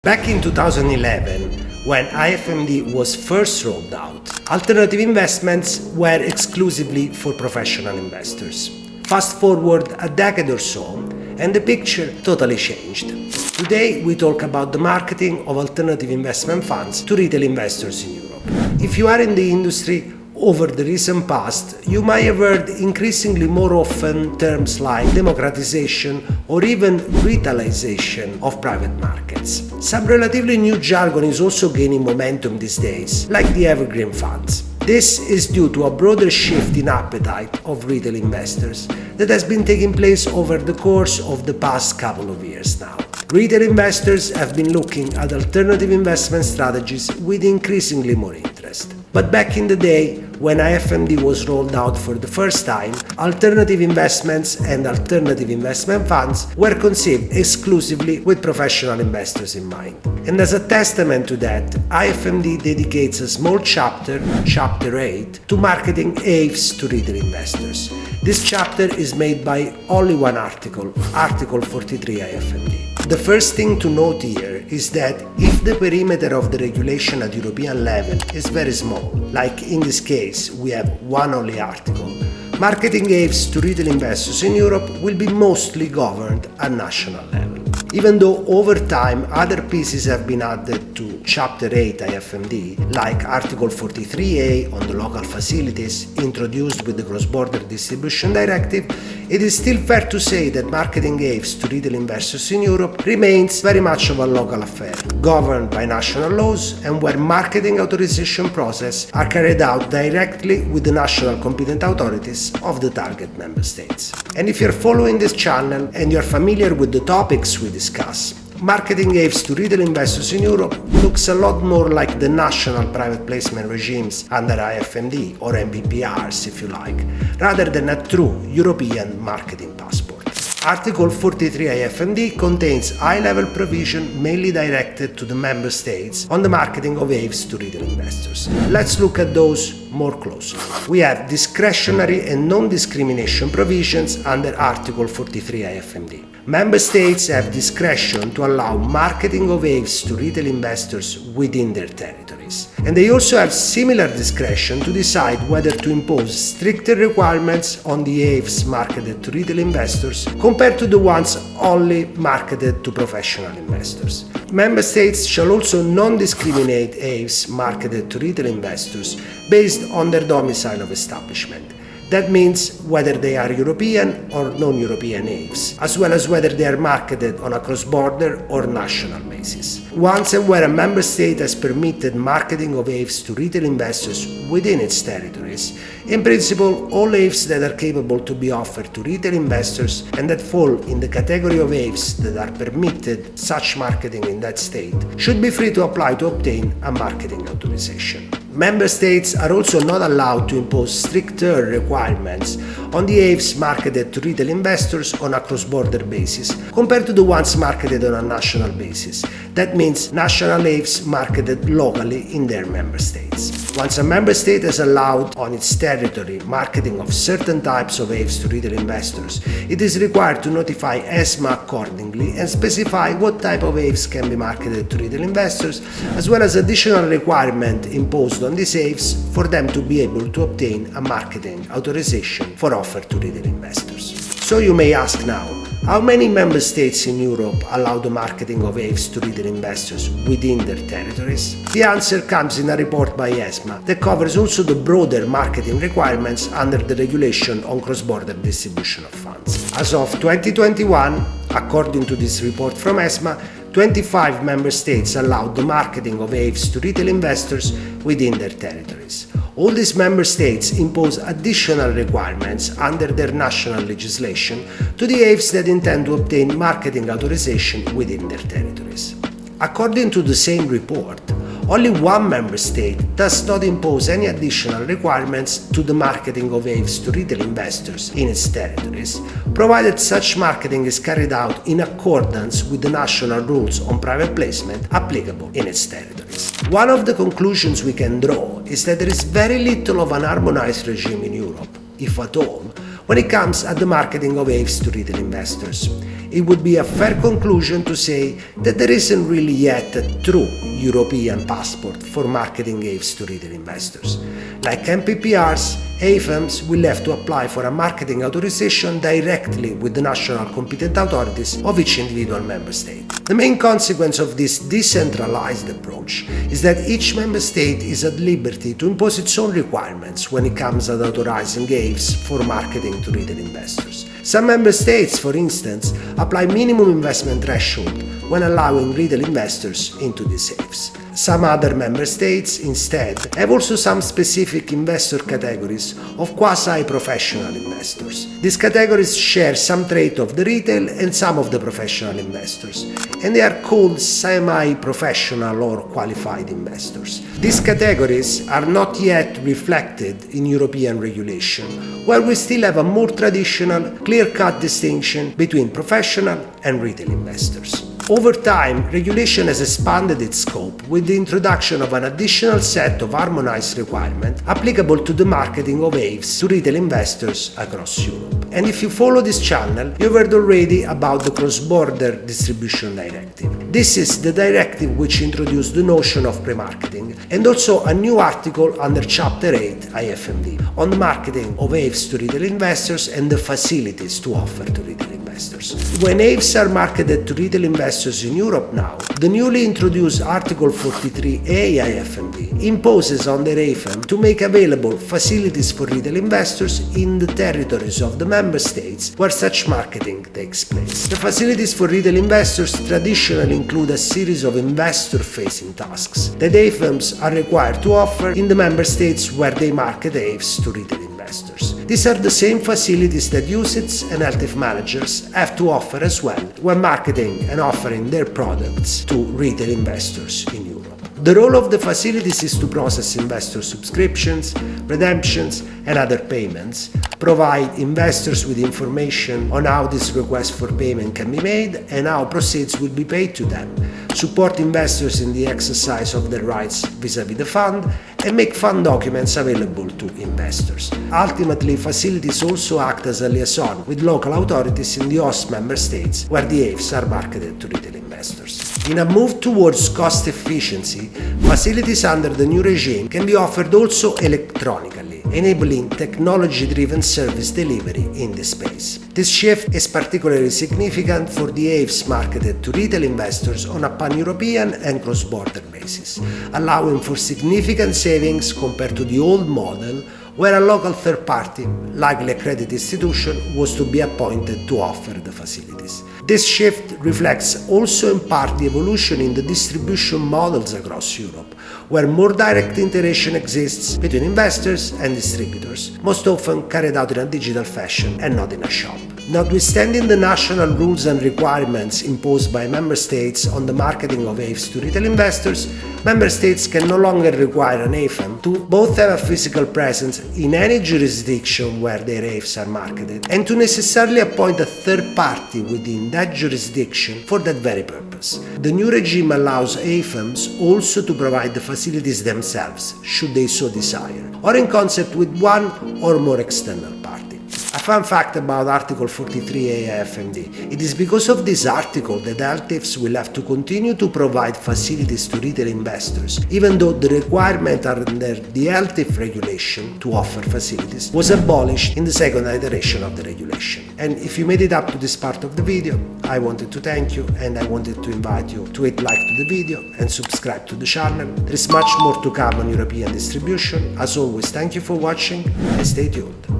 Back in 2011, when AIFMD was first rolled out, alternative investments were exclusively for professional investors. Fast forward a decade or so, and the picture totally changed. Today, we talk about the marketing of alternative investment funds to retail investors in Europe. If you are in the industry, over the recent past, you might have heard increasingly more often terms like democratization or even retailization of private markets. Some relatively new jargon is also gaining momentum these days, like the evergreen funds. This is due to a broader shift in appetite of retail investors that has been taking place over the course of the past couple of years now. Retail investors have been looking at alternative investment strategies with increasingly more interest. But back in the day, when AIFMD was rolled out for the first time, alternative investments and alternative investment funds were conceived exclusively with professional investors in mind. And as a testament to that, AIFMD dedicates a small chapter, Chapter 8, to marketing AIFs to retail investors. This chapter is made by only one article, Article 43 AIFMD. The first thing to note here is that if the perimeter of the regulation at European level is very small, like in this case we have one only article, marketing AIFs to retail investors in Europe will be mostly governed at national level. Even though over time other pieces have been added to Chapter 8 AIFMD, like Article 43A on the local facilities introduced with the Cross-Border Distribution Directive, it is still fair to say that marketing AIFs to retail investors in Europe remains very much of a local affair, governed by national laws and where marketing authorization processes are carried out directly with the national competent authorities of the target member states. And if you're following this channel and you're familiar with the topics we discuss, marketing AIFs to retail investors in Europe looks a lot more like the national private placement regimes under AIFMD or MPPRs if you like, rather than a true European marketing passport. Article 43 AIFMD contains high-level provision mainly directed to the member states on the marketing of AIFs to retail investors. Let's look at those more closely. We have discretionary and non-discrimination provisions under Article 43 AIFMD. Member states have discretion to allow marketing of AIFs to retail investors within their territories. And they also have similar discretion to decide whether to impose stricter requirements on the AIFs marketed to retail investors compared to the ones only marketed to professional investors. Member states shall also non-discriminate AIFs marketed to retail investors based on their domicile of establishment. That means whether they are European or non-European AIFs, as well as whether they are marketed on a cross-border or national basis. Once and where a member state has permitted marketing of AIFs to retail investors within its territories, in principle, all AIFs that are capable to be offered to retail investors and that fall in the category of AIFs that are permitted such marketing in that state should be free to apply to obtain a marketing authorization. Member states are also not allowed to impose stricter requirements on the AIFs marketed to retail investors on a cross-border basis compared to the ones marketed on a national basis. That means national AIFs marketed locally in their member states. Once a member state has allowed on its territory marketing of certain types of AIFs to retail investors, it is required to notify ESMA accordingly and specify what type of AIFs can be marketed to retail investors, as well as additional requirement imposed on these AIFs for them to be able to obtain a marketing authorization for offer to retail investors. So you may ask now, how many member states in Europe allow the marketing of AIFs to retail investors within their territories? The answer comes in a report by ESMA that covers also the broader marketing requirements under the regulation on cross-border distribution of funds. As of 2021, according to this report from ESMA, 25 member states allowed the marketing of AIFs to retail investors within their territories. All these member states impose additional requirements under their national legislation to the AIFs that intend to obtain marketing authorization within their territories. According to the same report, only one member state does not impose any additional requirements to the marketing of AIFs to retail investors in its territories, provided such marketing is carried out in accordance with the national rules on private placement applicable in its territories. One of the conclusions we can draw is that there is very little of an harmonized regime in Europe, if at all, when it comes at the marketing of AIFs to retail investors. it would be a fair conclusion to say that there isn't really yet a true European passport for marketing AIFs to retail investors. Like MPPRs, AIFMs will have to apply for a marketing authorization directly with the national competent authorities of each individual member state. The main consequence of this decentralized approach is that each member state is at liberty to impose its own requirements when it comes to authorizing AIFs for marketing to retail investors. Some member states, for instance, apply minimum investment threshold when allowing retail investors into these AIFs. Some other member states, instead, have also some specific investor categories of quasi-professional investors. These categories share some trait of the retail and some of the professional investors, and they are called semi-professional or qualified investors. These categories are not yet reflected in European regulation, where we still have a more traditional, clear-cut distinction between professional and retail investors. Over time, regulation has expanded its scope with the introduction of an additional set of harmonized requirements applicable to the marketing of AIFs to retail investors across Europe. And if you follow this channel, you've heard already about the Cross-Border Distribution Directive. This is the directive which introduced the notion of pre-marketing and also a new article under Chapter 8 AIFMD on the marketing of AIFs to retail investors and the facilities to offer to retail investors. When AIFs are marketed to retail investors in Europe now, the newly introduced Article 43A AIFMD imposes on their AIFM to make available facilities for retail investors in the territories of the member states where such marketing takes place. The facilities for retail investors traditionally include a series of investor-facing tasks that AIFMs are required to offer in the member states where they market AIFs to retail investors. These are the same facilities that UCITS and LTIF managers have to offer as well when marketing and offering their products to retail investors in Europe. The role of the facilities is to process investor subscriptions, redemptions, and other payments, provide investors with information on how this request for payment can be made and how proceeds will be paid to them, support investors in the exercise of their rights vis-à-vis the fund, and make fund documents available to investors. Ultimately, facilities also act as a liaison with local authorities in the host member states where the AIFs are marketed to retail investors. In a move towards cost efficiency, facilities under the new regime can be offered also electronically, enabling technology-driven service delivery in this space. This shift is particularly significant for the AIFs marketed to retail investors on a pan-European and cross-border basis, allowing for significant savings compared to the old model where a local third party, likely a credit institution, was to be appointed to offer the facilities. This shift reflects also in part the evolution in the distribution models across Europe, where more direct interaction exists between investors and distributors, most often carried out in a digital fashion and not in a shop. Notwithstanding the national rules and requirements imposed by member states on the marketing of AIFs to retail investors, member states can no longer require an AIFM to both have a physical presence in any jurisdiction where their AIFs are marketed and to necessarily appoint a third party within that jurisdiction for that very purpose. The new regime allows AIFMs also to provide the facilities themselves, should they so desire, or in concert with one or more external parties. A fun fact about Article 43A AIFMD. It is because of this article that LTIFs will have to continue to provide facilities to retail investors, even though the requirement under the LTIF regulation to offer facilities was abolished in the second iteration of the regulation. And if you made it up to this part of the video, I wanted to thank you and I wanted to invite you to hit like to the video and subscribe to the channel. There is much more to come on European distribution. As always, thank you for watching and stay tuned.